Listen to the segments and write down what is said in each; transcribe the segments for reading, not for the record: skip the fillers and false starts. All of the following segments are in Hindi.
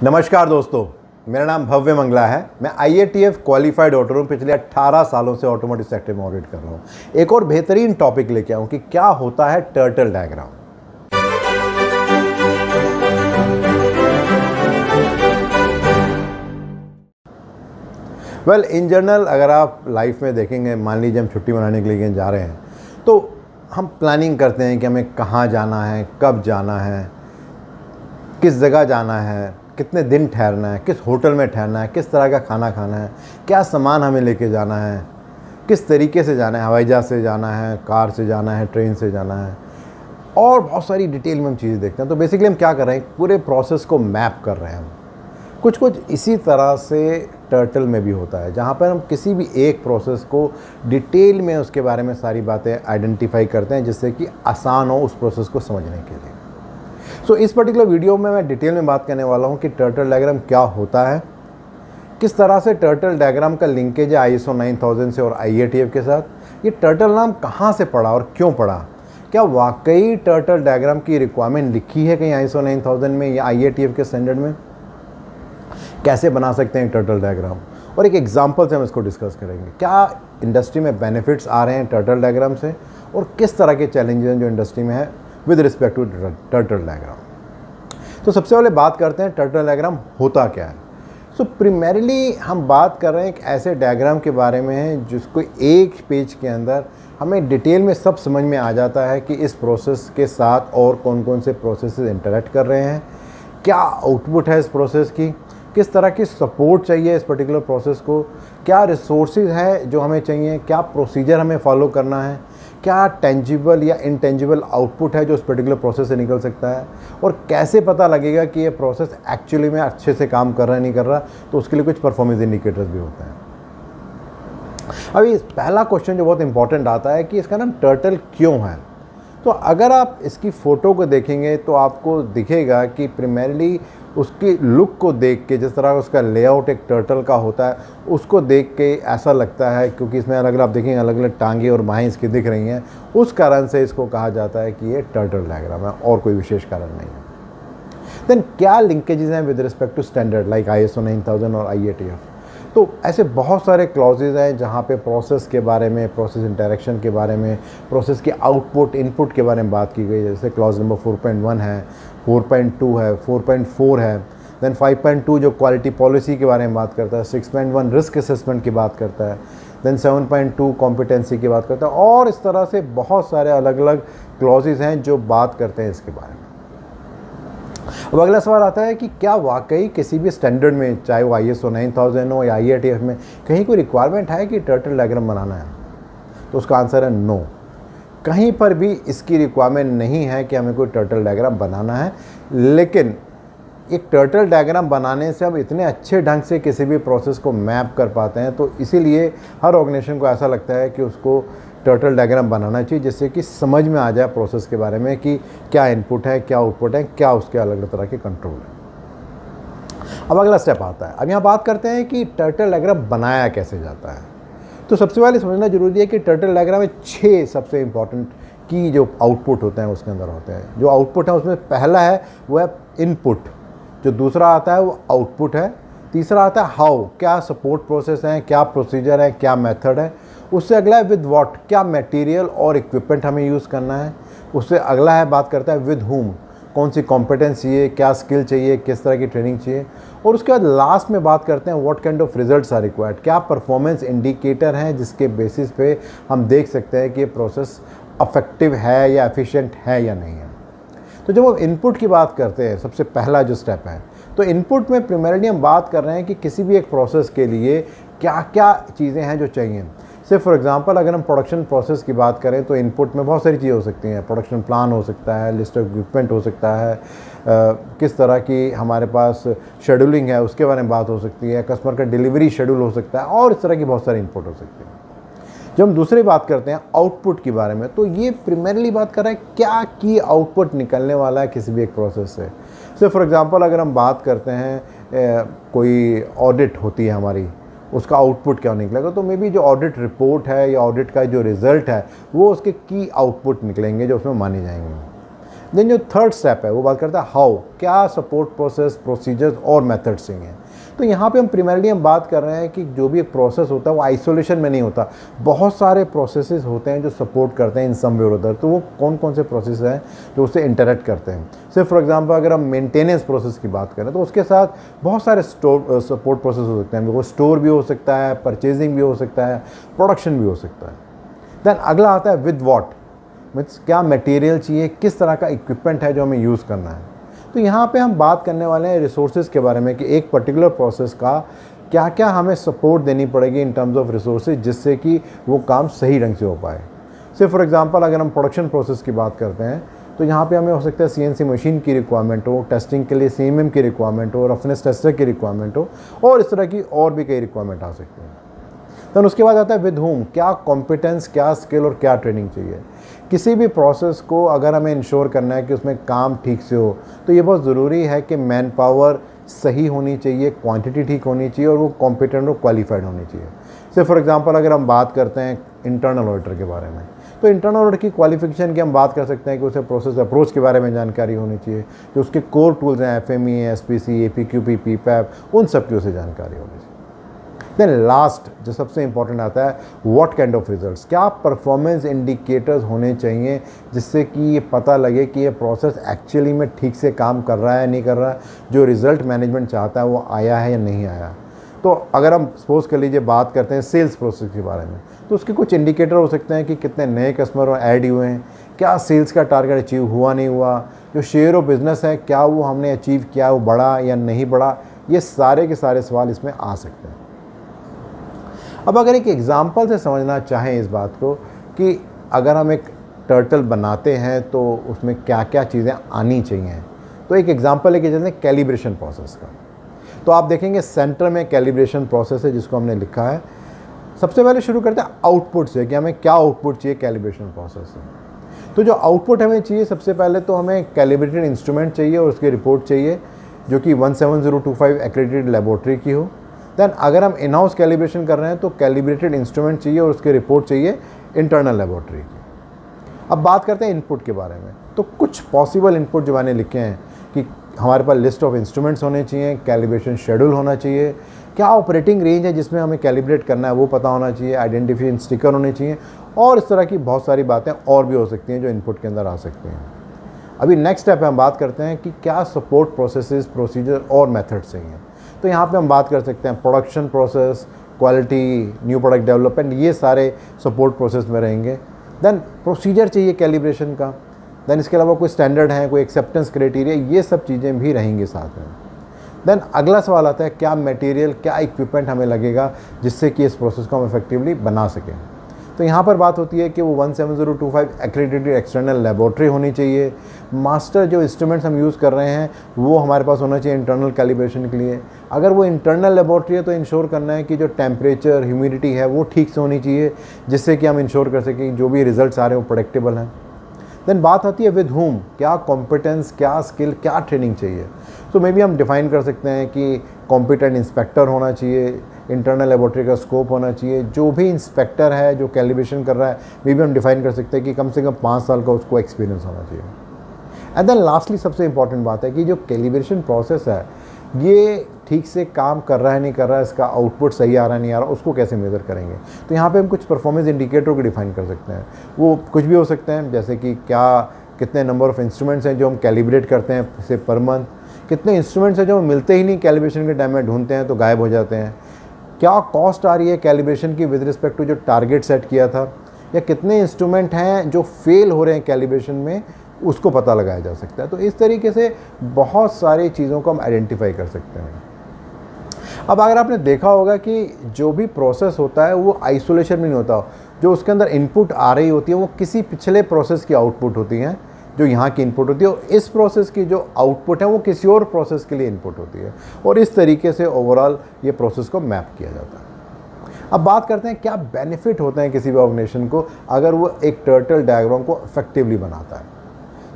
नमस्कार दोस्तों, मेरा नाम भव्य मंगला है। मैं IATF क्वालिफाइड ऑटो हूँ। पिछले 18 सालों से ऑटोमोटिव सेक्टर में ऑडिट कर रहा हूँ। एक और बेहतरीन टॉपिक लेके आऊँ कि क्या होता है टर्टल डायग्राम। इन जनरल अगर आप लाइफ में देखेंगे, मान लीजिए हम छुट्टी मनाने के लिए कहीं जा रहे हैं तो हम प्लानिंग करते हैं कि हमें कहाँ जाना है, कब जाना है, किस जगह जाना है, कितने दिन ठहरना है, किस होटल में ठहरना है, किस तरह का खाना खाना है, क्या सामान हमें लेके जाना है, किस तरीके से जाना है, हवाई जहाज़ से जाना है, कार से जाना है, ट्रेन से जाना है, और बहुत सारी डिटेल में हम चीज़ें देखते हैं। तो बेसिकली हम क्या कर रहे हैं, पूरे प्रोसेस को मैप कर रहे हैं हम। कुछ इसी तरह से टर्टल में भी होता है, जहाँ पर हम किसी भी एक प्रोसेस को डिटेल में उसके बारे में सारी बातें आइडेंटिफाई करते हैं, जिससे कि आसान हो उस प्रोसेस को समझने के लिए। इस पर्टिकुलर वीडियो में मैं डिटेल में बात करने वाला हूँ कि टर्टल डायग्राम क्या होता है, किस तरह से टर्टल डायग्राम का लिंकेज है ISO 9000 से और IATF के साथ। ये टर्टल नाम कहाँ से पड़ा और क्यों पड़ा, क्या वाकई टर्टल डायग्राम की रिक्वायरमेंट लिखी है कहीं ISO 9000 में या IATF के स्टैंडर्ड में, कैसे बना सकते हैं टर्टल डायग्राम, और एक एग्जाम्पल से हम इसको डिस्कस करेंगे। क्या इंडस्ट्री में बेनिफिट्स आ रहे हैं टर्टल डायग्राम से, और किस तरह के चैलेंजेस हैं जो इंडस्ट्री में है with respect to turtle diagram. तो सबसे पहले बात करते हैं टर्टल डायग्राम होता क्या है। प्रिमरीली हम बात कर रहे हैं एक ऐसे डायग्राम के बारे में है जिसको एक पेज के अंदर हमें डिटेल में सब समझ में आ जाता है कि इस प्रोसेस के साथ और कौन कौन से प्रोसेसेस इंटरेक्ट कर रहे हैं, क्या आउटपुट है इस प्रोसेस की, किस तरह की सपोर्ट चाहिए इस पर्टिकुलर प्रोसेस को, क्या रिसोर्सेज है जो हमें चाहिए, क्या प्रोसीजर हमें फॉलो करना है, क्या टेंजिबल या इनटेंजिबल आउटपुट है जो उस पर्टिकुलर प्रोसेस से निकल सकता है, और कैसे पता लगेगा कि ये प्रोसेस एक्चुअली में अच्छे से काम कर रहा है नहीं कर रहा। तो उसके लिए कुछ परफॉर्मेंस इंडिकेटर्स भी होते हैं। अभी पहला क्वेश्चन जो बहुत इंपॉर्टेंट आता है कि इसका नाम टर्टल क्यों है। तो अगर आप इसकी फ़ोटो को देखेंगे तो आपको दिखेगा कि प्राइमरीली उसकी लुक को देख के, जिस तरह उसका लेआउट एक टर्टल का होता है, उसको देख के ऐसा लगता है, क्योंकि इसमें अलग अलग आप देखेंगे अलग अलग टांगे और बाहें इसकी दिख रही हैं, उस कारण से इसको कहा जाता है कि ये टर्टल डायग्राम है, और कोई विशेष कारण नहीं है। देन क्या लिंकेजेस हैं with respect to standard like ISO 9000 और IATF। तो ऐसे बहुत सारे क्लॉजेज हैं जहाँ पे प्रोसेस के बारे में, प्रोसेस इंटरेक्शन के बारे में, प्रोसेस के आउटपुट इनपुट के बारे में बात की गई है। जैसे क्लॉज नंबर 4.1 है, 4.2 है, 4.4 है। देन 5.2 जो क्वालिटी पॉलिसी के बारे में बात करता है, 6.1 रिस्क असेसमेंट की बात करता है, देन 7.2 कॉम्पिटेंसी की बात करता है, और इस तरह से बहुत सारे अलग अलग क्लॉजेज हैं जो बात करते हैं इसके बारे में। अब अगला सवाल आता है कि क्या वाकई किसी भी स्टैंडर्ड में, चाहे वो ISO 9000 हो या IATF में, कहीं कोई रिक्वायरमेंट है कि टर्टल डायग्राम बनाना है। तो उसका आंसर है नो। कहीं पर भी इसकी रिक्वायरमेंट नहीं है कि हमें कोई टर्टल डायग्राम बनाना है। लेकिन एक टर्टल डायग्राम बनाने से हम इतने अच्छे ढंग से किसी भी प्रोसेस को मैप कर पाते हैं, तो इसीलिए हर ऑर्गेनाइजेशन को ऐसा लगता है कि उसको टर्टल डायग्राम बनाना चाहिए, जिससे कि समझ में आ जाए प्रोसेस के बारे में कि क्या इनपुट है, क्या आउटपुट है, क्या उसके अलग अलग तरह के कंट्रोल है। अब अगला स्टेप आता है। अब यहाँ बात करते हैं कि टर्टल डायग्राम बनाया कैसे जाता है। तो सबसे पहले समझना जरूरी है कि टर्टल डायग्राम में 6 सबसे इंपॉर्टेंट की जो आउटपुट होते हैं उसके अंदर होते हैं। जो आउटपुट है उसमें पहला है वो है इनपुट, जो दूसरा आता है वो आउटपुट है, तीसरा आता है हाउ, क्या सपोर्ट प्रोसेस है, क्या प्रोसीजर है, क्या मेथड है। उससे अगला है विद व्हाट, क्या मटेरियल और इक्विपमेंट हमें यूज़ करना है। उससे अगला है बात करता है विद हुम, कौन सी कॉम्पिटेंस चाहिए, क्या स्किल चाहिए, किस तरह की ट्रेनिंग चाहिए। और उसके बाद लास्ट में बात करते हैं what kind of results are required, क्या परफॉर्मेंस इंडिकेटर हैं जिसके बेसिस पे हम देख सकते हैं कि ये प्रोसेस अफेक्टिव है या एफिशिएंट है या नहीं है। तो जब हम इनपुट की बात करते हैं, सबसे पहला जो स्टेप है, तो इनपुट में प्राइमरीली हम बात कर रहे हैं कि किसी भी एक प्रोसेस के लिए क्या क्या चीज़ें हैं जो चाहिए। से फॉर एग्जांपल अगर हम प्रोडक्शन प्रोसेस की बात करें तो इनपुट में बहुत सारी चीज़ें हो सकती हैं। प्रोडक्शन प्लान हो सकता है, लिस्ट ऑफ इक्विपमेंट हो सकता है, किस तरह की हमारे पास शेड्यूलिंग है उसके बारे में बात हो सकती है, कस्टमर का डिलीवरी शेड्यूल हो सकता है, और इस तरह की बहुत सारी इनपुट हो सकती है। जब हम दूसरी बात करते हैं आउटपुट के बारे में, तो ये प्राइमरीली बात कर रहे हैं क्या की आउटपुट निकलने वाला है किसी भी एक प्रोसेस से फॉर एग्जांपल अगर हम बात करते हैं कोई ऑडिट होती है हमारी, उसका आउटपुट क्या निकलेगा, तो मे बी जो ऑडिट रिपोर्ट है या ऑडिट का जो रिज़ल्ट है वो उसके की आउटपुट निकलेंगे जो उसमें माने जाएंगे। देन जो थर्ड स्टेप है वो बात करता है हाउ, क्या सपोर्ट प्रोसेस, प्रोसीजर्स और मेथड्स चाहिए। तो यहाँ पे हम प्राइमरली बात कर रहे हैं कि जो भी एक प्रोसेस होता है वो आइसोलेशन में नहीं होता, बहुत सारे प्रोसेसेस होते हैं जो सपोर्ट करते हैं इन सम वे और अदर। तो वो कौन कौन से प्रोसेस हैं जो उससे इंटरेक्ट करते हैं। सिर्फ फॉर एग्जांपल अगर हम मेंटेनेंस प्रोसेस की बात करें तो उसके साथ बहुत सारे सपोर्ट प्रोसेस हो सकते हैं। वो स्टोर भी हो सकता है, परचेजिंग भी हो सकता है, प्रोडक्शन भी हो सकता है। देन अगला आता है विद व्हाट, मीन्स क्या मटेरियल चाहिए, किस तरह का इक्विपमेंट है जो हमें यूज़ करना है। तो यहाँ पे हम बात करने वाले हैं रिसोर्सेज के बारे में कि एक पर्टिकुलर प्रोसेस का क्या क्या हमें सपोर्ट देनी पड़ेगी इन टर्म्स ऑफ रिसोर्सेज, जिससे कि वो काम सही ढंग से हो पाए। सिर्फ फॉर एग्जांपल अगर हम प्रोडक्शन प्रोसेस की बात करते हैं तो यहाँ पे हमें हो सकता है CNC मशीन की रिक्वायरमेंट हो, टेस्टिंग के लिए CMM की रिक्वायरमेंट हो, रफनेस टेस्टर की रिक्वायरमेंट हो, और इस तरह की और भी कई रिक्वायरमेंट आ सकती हैं। तो उसके बाद आता है विद होम, क्या कॉम्पिटेंस, क्या स्किल और क्या ट्रेनिंग चाहिए। किसी भी प्रोसेस को अगर हमें इंश्योर करना है कि उसमें काम ठीक से हो तो ये बहुत ज़रूरी है कि मैन पावर सही होनी चाहिए, क्वांटिटी ठीक होनी चाहिए और वो कॉम्पिटेंट और क्वालिफाइड होनी चाहिए। सिर्फ फॉर एग्जांपल अगर हम बात करते हैं इंटरनल ऑडिटर के बारे में, तो इंटरनल ऑडिटर की क्वालिफिकेशन की हम बात कर सकते हैं कि उसे प्रोसेस अप्रोच के बारे में जानकारी होनी चाहिए, जो उसके कोर टूल्स हैं FME, SPC, APQP, PPAP, उन सब की उसे जानकारी होनी चाहिए। देन लास्ट जो सबसे इंपॉर्टेंट आता है व्हाट काइंड ऑफ रिजल्ट्स, क्या परफॉर्मेंस इंडिकेटर्स होने चाहिए जिससे कि ये पता लगे कि ये प्रोसेस एक्चुअली में ठीक से काम कर रहा है नहीं कर रहा है, जो रिज़ल्ट मैनेजमेंट चाहता है वो आया है या नहीं आया। तो अगर हम सपोज कर लीजिए बात करते हैं सेल्स प्रोसेस के बारे में, तो उसके कुछ इंडिकेटर हो सकते हैं कि कितने नए कस्टमर ऐड हुए हैं, क्या सेल्स का टारगेट अचीव हुआ नहीं हुआ, जो शेयर ऑफ बिजनेस है क्या वो हमने अचीव किया, वो बढ़ा या नहीं बढ़ा। ये सारे के सारे सवाल इसमें आ सकते हैं। अब अगर एक एग्ज़ाम्पल से समझना चाहें इस बात को कि अगर हम एक टर्टल बनाते हैं तो उसमें क्या क्या चीज़ें आनी चाहिए, तो एक एग्ज़ाम्पल लेके चलते हैं कैलिब्रेशन प्रोसेस का। तो आप देखेंगे सेंटर में कैलिब्रेशन प्रोसेस है जिसको हमने लिखा है। सबसे पहले शुरू करते हैं आउटपुट से कि हमें क्या आउटपुट चाहिए कैलिब्रेशन प्रोसेस से। तो जो आउटपुट हमें चाहिए, सबसे पहले तो हमें कैलिब्रेटेड इंस्ट्रूमेंट चाहिए और उसकी रिपोर्ट चाहिए जो कि 17025 एक्रेडिटेड लेबोरेटरी की हो। देन अगर हम इन हाउस कैलिब्रेशन कर रहे हैं तो कैलिब्रेटेड इंस्ट्रूमेंट चाहिए और उसकी रिपोर्ट चाहिए इंटरनल लेबोरेटरी की। अब बात करते हैं इनपुट के बारे में। तो कुछ पॉसिबल इनपुट जो मैंने लिखे हैं कि हमारे पास लिस्ट ऑफ इंस्ट्रूमेंट्स होने चाहिए, कैलिब्रेशन शेड्यूल होना चाहिए, क्या ऑपरेटिंग रेंज है जिसमें हमें कैलिब्रेट करना है वो पता होना चाहिए, आइडेंटिफिकेशन स्टिकर होने चाहिए, और इस तरह की बहुत सारी बातें और भी हो सकती हैं जो इनपुट के अंदर आ सकती हैं। अभी नेक्स्ट स्टेप पे हम बात करते हैं कि क्या सपोर्ट प्रोसेसेस, प्रोसीजर और मेथड्स चाहिए। तो यहाँ पे हम बात कर सकते हैं production process, quality, new product development, ये सारे सपोर्ट प्रोसेस में रहेंगे। देन प्रोसीजर चाहिए कैलिब्रेशन का। देन इसके अलावा कोई स्टैंडर्ड है, कोई एक्सेप्टेंस क्राइटेरिया, ये सब चीज़ें भी रहेंगी साथ में। देन अगला सवाल आता है क्या मटेरियल, क्या इक्विपमेंट हमें लगेगा जिससे कि इस प्रोसेस को हम इफेक्टिवली बना सकें। तो यहाँ पर बात होती है कि वो 17025 एक्रेडिटेड एक्सटर्नल लेबोरेटरी होनी चाहिए। मास्टर जो इंस्ट्रूमेंट्स हम यूज़ कर रहे हैं वो हमारे पास होना चाहिए इंटरनल कैलिब्रेशन के लिए। अगर वो इंटरनल लेबोरेटरी है तो इंश्योर करना है कि जो टेम्परेचर, ह्यूमिडिटी है वो ठीक से होनी चाहिए जिससे कि हम इंश्योर कर सकें जो भी रिजल्ट्स आ रहे हैं वो प्रेडिक्टेबल हैं। देन बात आती है विद होम, क्या कॉम्पिटेंस, क्या स्किल, क्या ट्रेनिंग चाहिए। तो मे बी हम डिफ़ाइन कर सकते हैं कि कॉम्पिटेंट इंस्पेक्टर होना चाहिए, इंटरनल लेबोरेटरी का स्कोप होना चाहिए, जो भी इंस्पेक्टर है जो कैलिब्रेशन कर रहा है मे भी हम डिफ़ाइन कर सकते हैं कि कम से कम 5 साल का उसको एक्सपीरियंस होना चाहिए। एंड देन लास्टली सबसे इंपॉर्टेंट बात है कि जो कैलिब्रेशन प्रोसेस है ये ठीक से काम कर रहा है नहीं कर रहा है, इसका आउटपुट सही आ रहा है नहीं आ रहा, उसको कैसे मेज़र करेंगे। तो यहाँ पे हम कुछ परफॉर्मेंस इंडिकेटर को डिफ़ाइन कर सकते हैं। वो कुछ भी हो सकते हैं जैसे कि क्या कितने नंबर ऑफ़ इंस्ट्रूमेंट्स हैं जो हम कैलिब्रेट करते हैं से पर मंथ, कितने इंस्ट्रूमेंट्स हैं जो मिलते ही नहीं कैलिब्रेशन के टाइम में ढूंढते हैं तो गायब हो जाते हैं, क्या कॉस्ट आ रही है कैलिब्रेशन की विद रिस्पेक्ट टू जो टारगेट सेट किया था, या कितने इंस्ट्रूमेंट हैं जो फेल हो रहे हैं कैलिब्रेशन में, उसको पता लगाया जा सकता है। तो इस तरीके से बहुत सारी चीज़ों को हम आइडेंटिफाई कर सकते हैं। अब अगर आपने देखा होगा कि जो भी प्रोसेस होता है वो आइसोलेशन में नहीं होता, जो उसके अंदर इनपुट आ रही होती है वो किसी पिछले प्रोसेस की आउटपुट होती हैं जो यहाँ की इनपुट होती है, और इस प्रोसेस की जो आउटपुट है वो किसी और प्रोसेस के लिए इनपुट होती है, और इस तरीके से ओवरऑल ये प्रोसेस को मैप किया जाता है। अब बात करते हैं क्या बेनिफिट होते हैं किसी भी ऑर्गेनाइजेशन को अगर वो एक टर्टल डायग्राम को इफेक्टिवली बनाता है।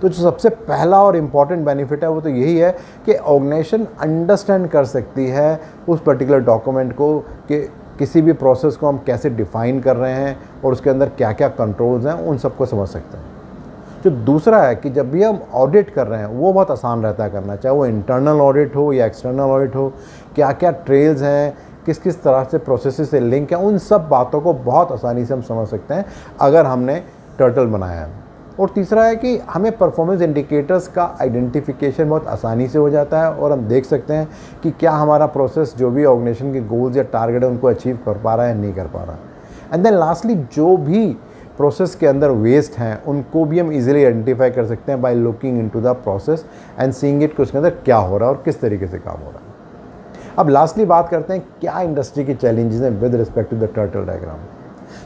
तो जो सबसे पहला और इम्पॉर्टेंट बेनिफिट है वो तो यही है कि ऑर्गेनाइजेशन अंडरस्टैंड कर सकती है उस पर्टिकुलर डॉक्यूमेंट को कि किसी भी प्रोसेस को हम कैसे डिफ़ाइन कर रहे हैं और उसके अंदर क्या क्या कंट्रोल्स हैं, उन सबको समझ सकते हैं। जो दूसरा है कि जब भी हम ऑडिट कर रहे हैं वो बहुत आसान रहता है करना, चाहे वो इंटरनल ऑडिट हो या एक्सटर्नल ऑडिट हो, क्या क्या ट्रेल्स हैं, किस किस तरह से प्रोसेसेस से लिंक है, उन सब बातों को बहुत आसानी से हम समझ सकते हैं अगर हमने टर्टल बनाया है। और तीसरा है कि हमें परफॉर्मेंस इंडिकेटर्स का आइडेंटिफिकेशन बहुत आसानी से हो जाता है और हम देख सकते हैं कि क्या हमारा प्रोसेस जो भी ऑर्गेनाइजेशन के गोल्स या टारगेट है उनको अचीव कर पा रहा है नहीं कर पा रहा। एंड देन लास्टली जो भी प्रोसेस के अंदर वेस्ट हैं उनको भी हम इजीली आइडेंटिफाई कर सकते हैं by looking into the process and seeing it कि उसके अंदर क्या हो रहा है और किस तरीके से काम हो रहा है। अब लास्टली बात करते हैं क्या इंडस्ट्री के चैलेंजेस हैं with respect to the turtle diagram.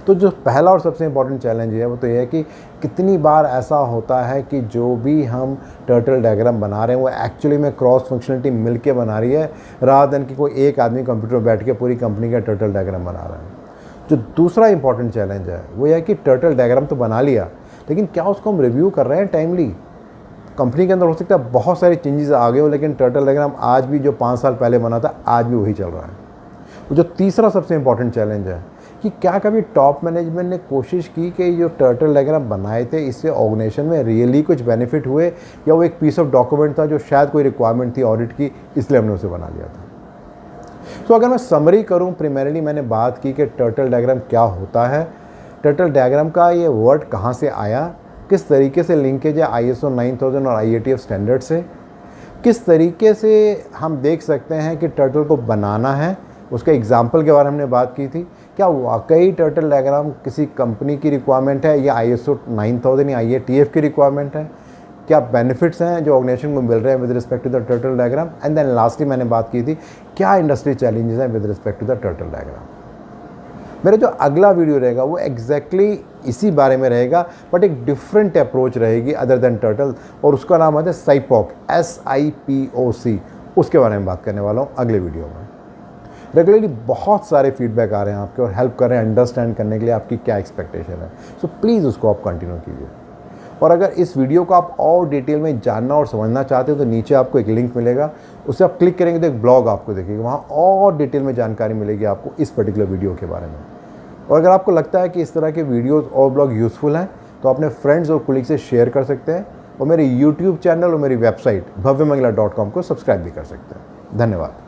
तो जो पहला और सबसे इम्पॉर्टेंट चैलेंज है वो तो ये है कि कितनी बार ऐसा होता है कि जो भी हम टर्टल डायग्राम बना रहे हैं वो एक्चुअली में क्रॉस फंक्शनलिटी मिल के बना रही है, रादर देन कि कोई एक आदमी कंप्यूटर में बैठ के पूरी कंपनी का टर्टल डायग्राम बना रहा है। जो दूसरा इंपॉर्टेंट चैलेंज है वो यह है कि टर्टल डायग्राम तो बना लिया, लेकिन क्या उसको हम रिव्यू कर रहे हैं टाइमली। कंपनी के अंदर हो सकता है बहुत सारी चेंजेस आ गए हो, लेकिन टर्टल डायग्राम आज भी जो 5 साल पहले बना था आज भी वही चल रहा है। वो जो तीसरा सबसे इंपॉर्टेंट चैलेंज है कि क्या कभी टॉप मैनेजमेंट ने कोशिश की कि जो टर्टल डायग्राम बनाए थे इससे ऑर्गेनाइजेशन में रियली कुछ बेनिफिट हुए, या वो एक पीस ऑफ डॉक्यूमेंट था जो शायद कोई रिक्वायरमेंट थी ऑडिट की इसलिए हमने उसे बना लिया था। तो अगर मैं समरी करूं, प्राइमरीली मैंने बात की कि टर्टल डायग्राम क्या होता है, टर्टल डायग्राम का ये वर्ड कहाँ से आया, किस तरीके से लिंकेज है ISO 9000 और IATF स्टैंडर्ड से, किस तरीके से हम देख सकते हैं कि टर्टल को बनाना है, उसके एग्जाम्पल के बारे में हमने बात की थी। क्या वाकई टर्टल डायग्राम किसी कंपनी की रिक्वायरमेंट है या ISO 9000 या IATF की रिक्वायरमेंट है, क्या बेनिफिट्स हैं जो ऑर्गेनाइजेशन को मिल रहे हैं with respect to the turtle diagram, and then lastly मैंने बात की थी क्या इंडस्ट्री चैलेंजेस हैं with respect to the turtle diagram. मेरा जो अगला वीडियो रहेगा वो एग्जैक्टली इसी बारे में रहेगा, बट एक डिफरेंट अप्रोच रहेगी अदर देन टर्टल, और उसका नाम है SIPOC, SIPOC। उसके बारे में बात करने वाला हूँ अगले वीडियो में। रेगुलरली बहुत सारे फीडबैक आ रहे हैं आपके और हेल्प कर रहे हैं अंडरस्टैंड करने के लिए आपकी क्या एक्सपेक्टेशन है, सो प्लीज़ उसको आप कंटिन्यू कीजिए। और अगर इस वीडियो को आप और डिटेल में जानना और समझना चाहते हो तो नीचे आपको एक लिंक मिलेगा, उससे आप क्लिक करेंगे तो एक ब्लॉग आपको दिखेगा, वहाँ और डिटेल में जानकारी मिलेगी आपको इस पर्टिकुलर वीडियो के बारे में। और अगर आपको लगता है कि इस तरह के वीडियोज़ और ब्लॉग यूज़फुल हैं तो अपने फ्रेंड्स और कोलीग से शेयर कर सकते हैं, और मेरे YouTube चैनल और मेरी वेबसाइट bhavyamangala.com को सब्सक्राइब भी कर सकते हैं। धन्यवाद।